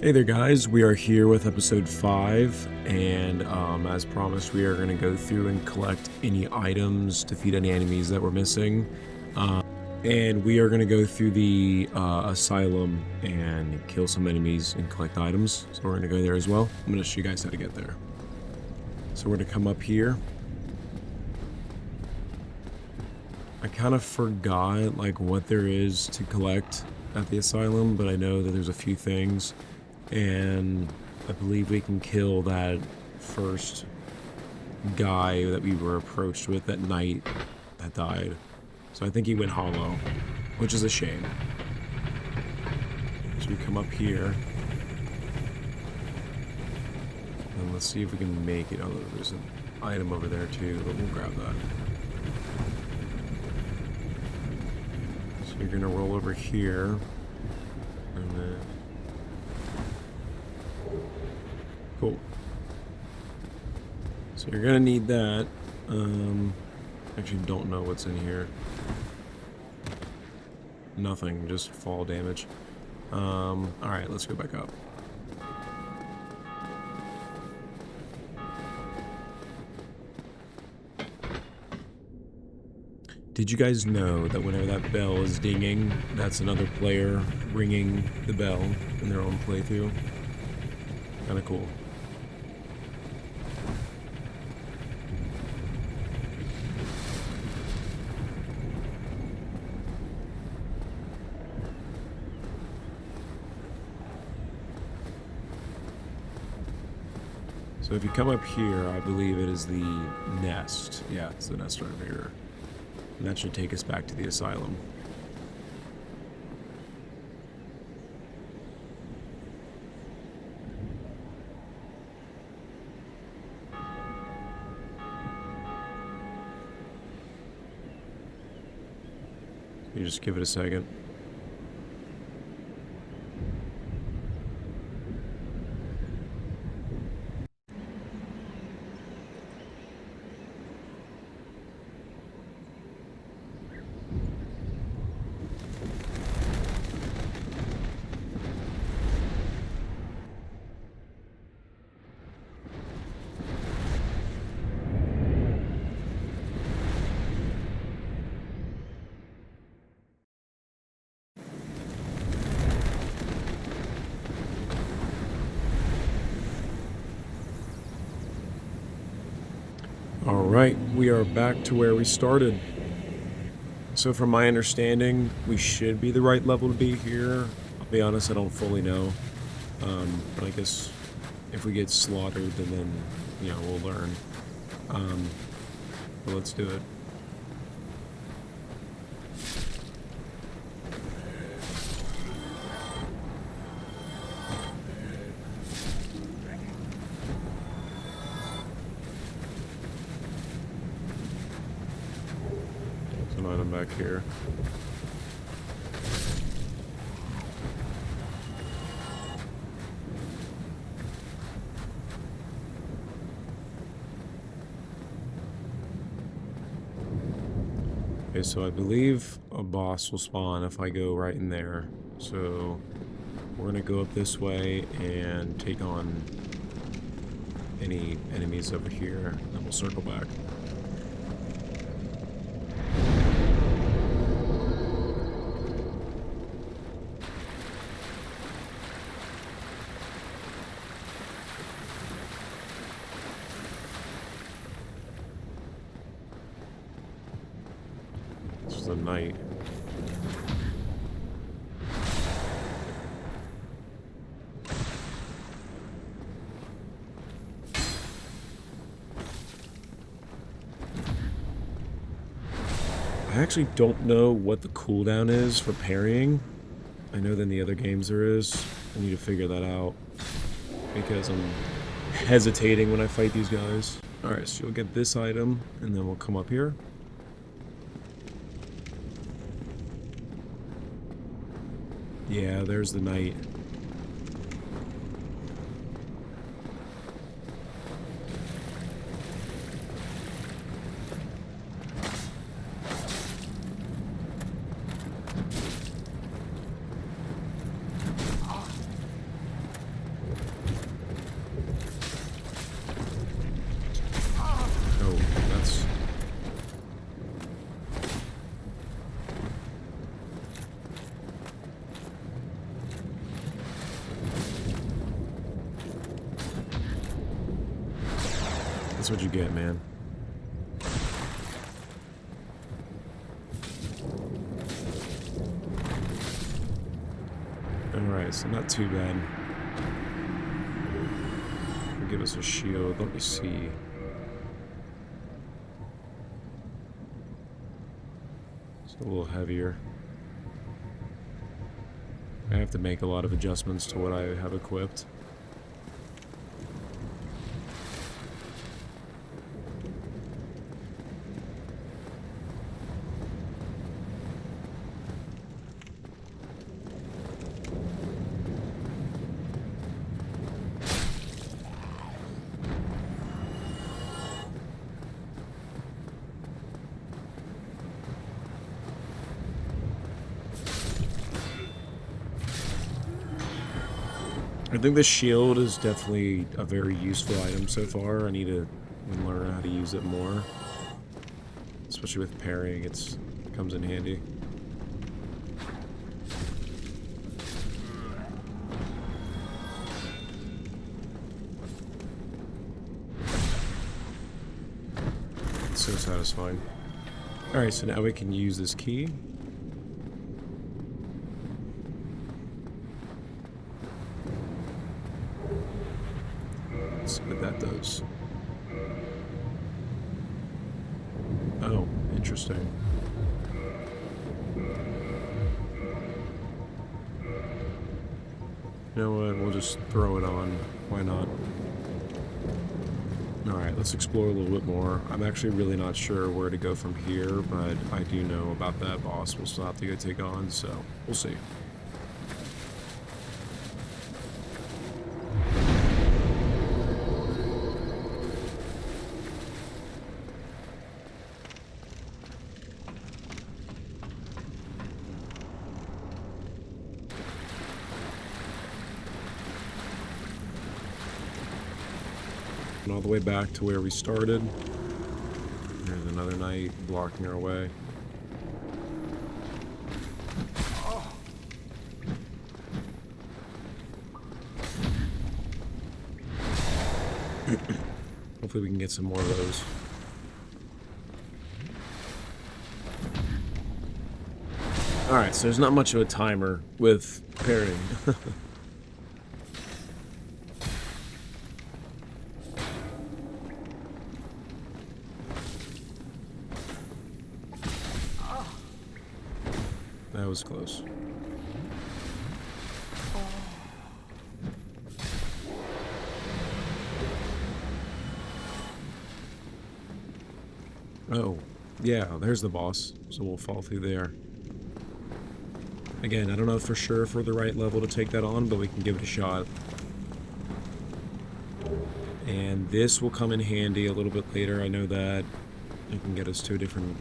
Hey there, guys. We are here with episode 5, and as promised, we are going to go through and collect any items, defeat any enemies that we're missing, and we are going to go through the asylum and kill some enemies and collect items. So we're going to go there as well. I'm going to show you guys how to get there. So we're going to come up here. I kind of forgot like what there is to collect at the asylum, but I know that there's a few things. And I believe we can kill that first guy that we were approached with that night that died. So I think he went hollow, which is a shame. So we come up here. And let's see if we can make it. Oh, there's an item over there too, but we'll grab that. So you're going to roll over here. And then... Cool. So you're gonna need that. Actually don't know what's in here. Nothing, just fall damage. Alright, let's go back up. Did you guys know that whenever that bell is dinging, that's another player ringing the bell in their own playthrough? Kinda cool. So if you come up here, I believe it is the nest. Yeah, it's the nest right over here. And that should take us back to the asylum. You just give it a second. Alright, we are back to where we started. So from my understanding, we should be the right level to be here. I'll be honest, I don't fully know. But I guess if we get slaughtered, then you know, we'll learn. But let's do it. Item back here. Okay, so I believe a boss will spawn if I go right in there. So we're gonna go up this way and take on any enemies over here, and we'll circle back. The night. I actually don't know what the cooldown is for parrying. I know that in the other games there is. I need to figure that out because I'm hesitating when I fight these guys. Alright, so you'll get this item and then we'll come up here. Yeah, there's the knight. That's what you get, man. Alright, so not too bad. Give us a shield. Let me see. It's a little heavier. I have to make a lot of adjustments to what I have equipped. I think the shield is definitely a very useful item so far. I need to learn how to use it more. Especially with parrying, it comes in handy. It's so satisfying. Alright, so now we can use this key. Let's see what that does. Oh, interesting. You know what, we'll just throw it on. Why not? Alright, let's explore a little bit more. I'm actually really not sure where to go from here, but I do know about that boss we'll still have to go take on, so we'll see. All the way back to where we started. There's another knight blocking our way. Hopefully we can get some more of those. Alright, so there's not much of a timer with parrying. That was close. Oh, yeah, there's the boss. So we'll fall through there. Again, I don't know for sure if we're the right level to take that on, but we can give it a shot. And this will come in handy a little bit later. I know that it can get us to a different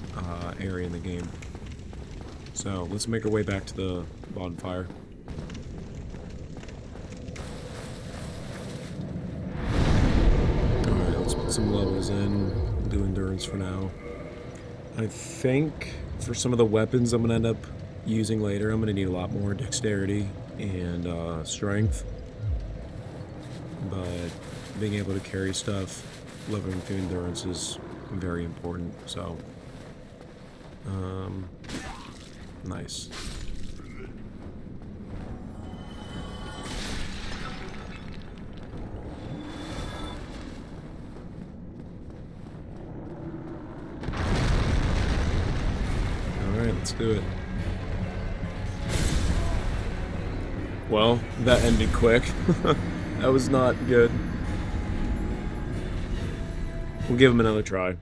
area in the game. So let's make our way back to the bonfire. Alright, let's put some levels in. We'll do endurance for now. I think for some of the weapons I'm going to end up using later, I'm going to need a lot more dexterity and strength. But being able to carry stuff, leveling through endurance is very important. So, nice. Alright, let's do it. Well, that ended quick. That was not good. We'll give him another try.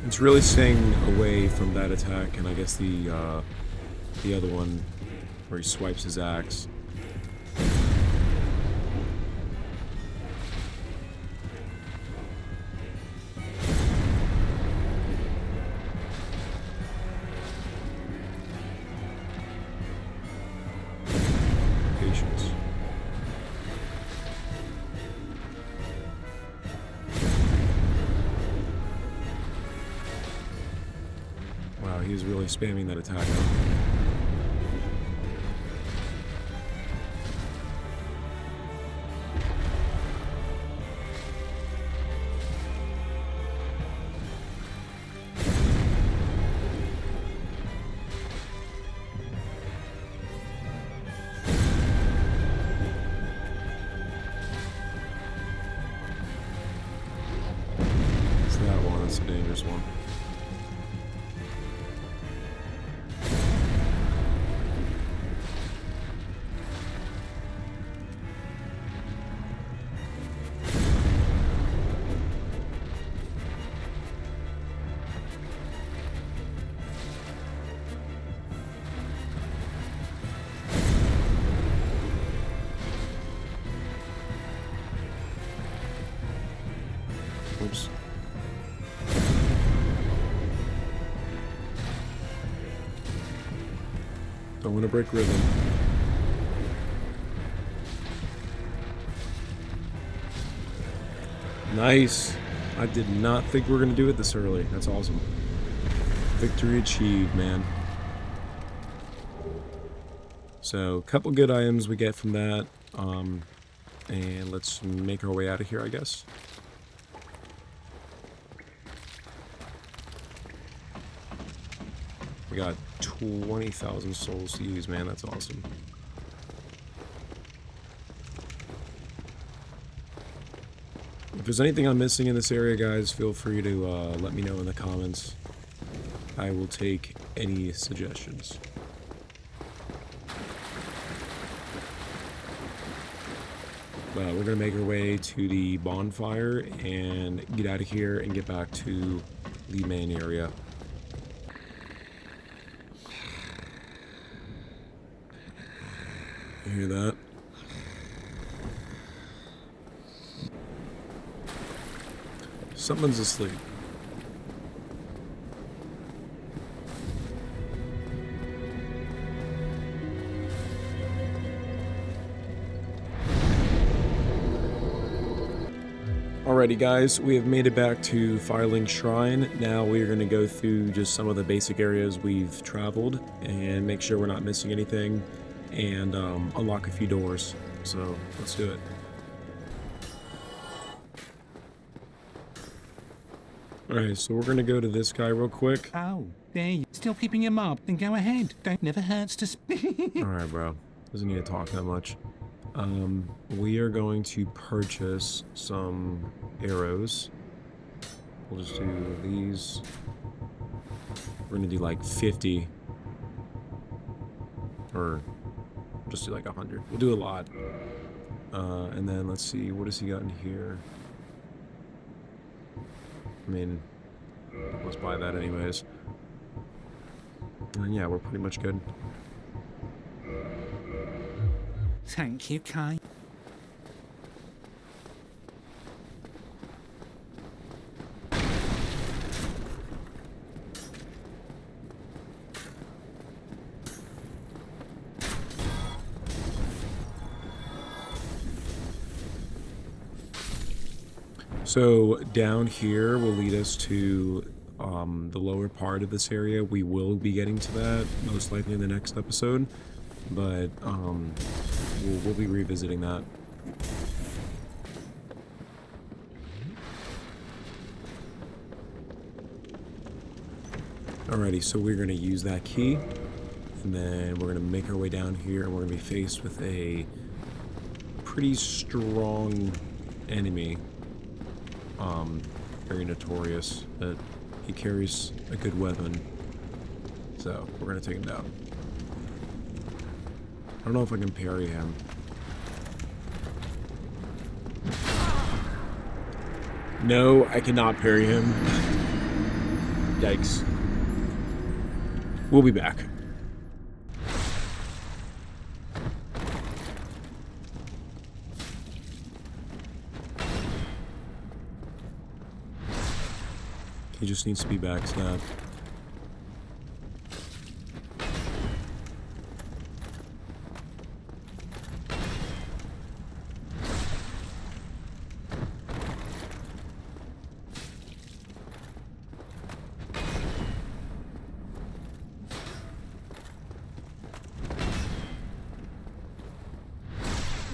It's really staying away from that attack, and I guess the other one where he swipes his axe. Patience. Wow, he was really spamming that attack. It's that one, that's a dangerous one. Oops. Don't want to break rhythm. Nice. I did not think we were going to do it this early. That's awesome. Victory achieved, man. So, a couple good items we get from that. And let's make our way out of here, I guess. We got 20,000 souls to use, man. That's awesome. If there's anything I'm missing in this area, guys, feel free to let me know in the comments. I will take any suggestions. But we're going to make our way to the bonfire and get out of here and get back to the main area. You hear that? Someone's asleep. Alrighty guys, we have made it back to Firelink Shrine. Now we are going to go through just some of the basic areas we've traveled and make sure we're not missing anything and unlock a few doors. So let's do it. Alright, so we're going to go to this guy real quick. Oh, there you still keeping him up? Then go ahead. Don't never hurts to speak. Alright, bro. Doesn't need to talk that much. We are going to purchase some arrows. We'll just do these. We're gonna do like 50. Or just do like 100. We'll do a lot. And then let's see, what has he got in here? I mean, let's buy that anyways. And yeah, we're pretty much good. Thank you, Kai. So down here will lead us to the lower part of this area. We will be getting to that most likely in the next episode, but we'll be revisiting that. Alrighty, so we're going to use that key, and then we're going to make our way down here, and we're going to be faced with a pretty strong enemy. Very notorious, but he carries a good weapon, so we're going to take him down. I don't know if I can parry him. No, I cannot parry him. Yikes. We'll be back. He just needs to be backstabbed.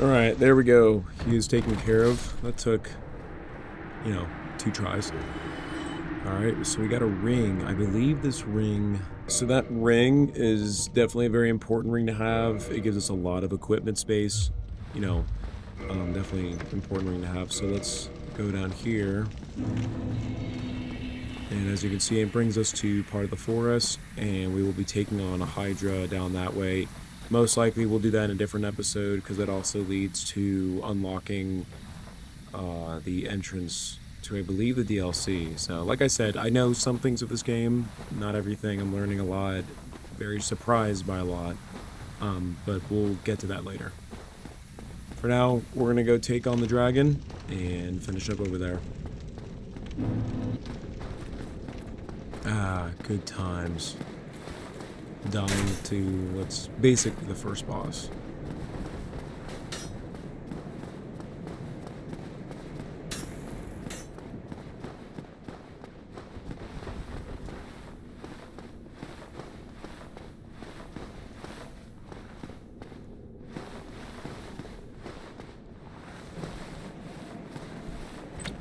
Alright, there we go. He is taken care of. That took, 2 tries. Alright, so we got a ring. I believe this ring... So that ring is definitely a very important ring to have. It gives us a lot of equipment space. Definitely important ring to have. So let's go down here. And as you can see, it brings us to part of the forest. And we will be taking on a Hydra down that way. Most likely we'll do that in a different episode because that also leads to unlocking the entrance to, I believe, the DLC. So, like I said, I know some things of this game, not everything. I'm learning a lot, very surprised by a lot, but we'll get to that later. For now, we're going to go take on the dragon and finish up over there. Ah, good times. Dying to what's basically the first boss.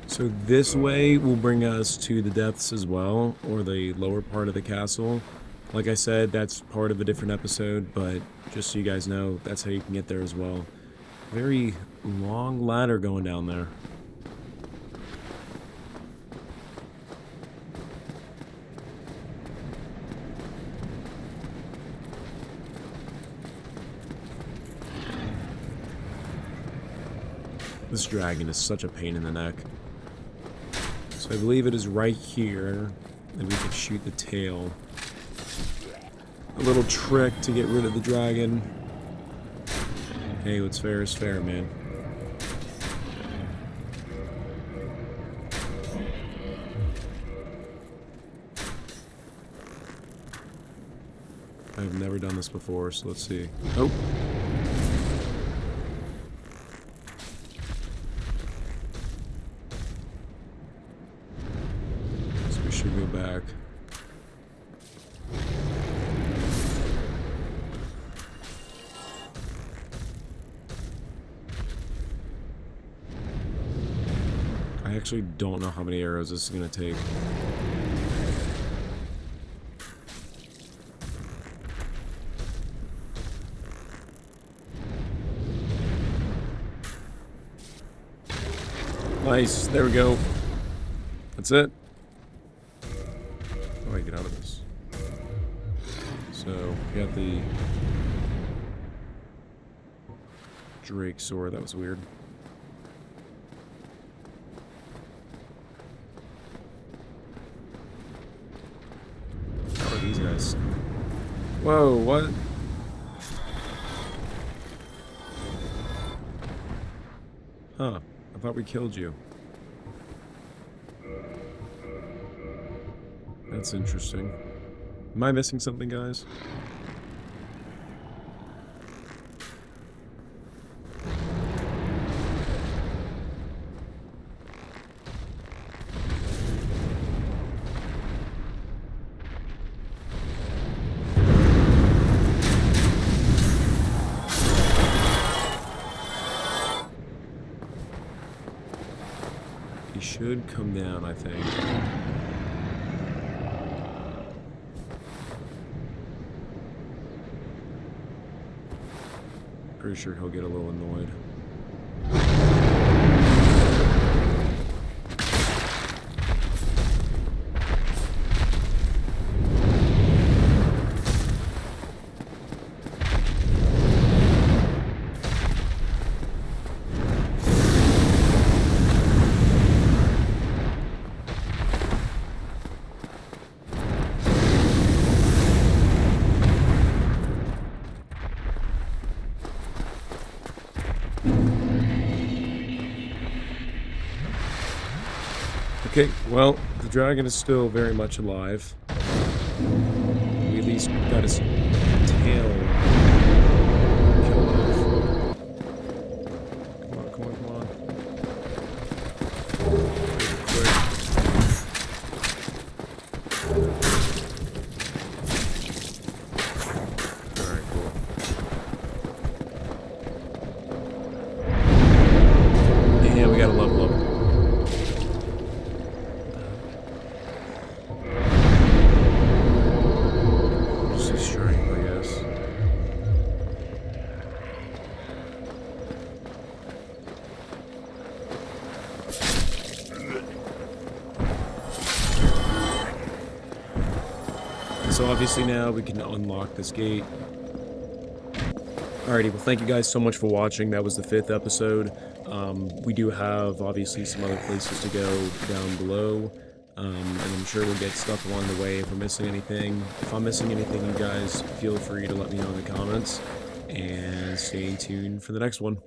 So this way will bring us to the depths as well, or the lower part of the castle. Like I said, that's part of a different episode, but just so you guys know, that's how you can get there as well. Very long ladder going down there. This dragon is such a pain in the neck. So I believe it is right here that we can shoot the tail. A little trick to get rid of the dragon. Hey, what's fair is fair, man. I've never done this before, so let's see. Oh! So we should go back. I actually don't know how many arrows this is going to take. Nice, there we go. That's it. How do I get out of this? So, we got the Drake sword, that was weird. These guys. Whoa, what? Huh. I thought we killed you. That's interesting. Am I missing something, guys? Should come down, I think. Pretty sure he'll get a little annoyed. Okay, well, the dragon is still very much alive. We at least got his tail killed off. Come on, come on, come on. Quick. Alright, cool. Yeah, we gotta level up. So obviously now we can unlock this gate. Alrighty, well thank you guys so much for watching. That was the 5th episode. We do have obviously some other places to go down below. And I'm sure we'll get stuff along the way if we're missing anything. If I'm missing anything, you guys feel free to let me know in the comments. And stay tuned for the next one.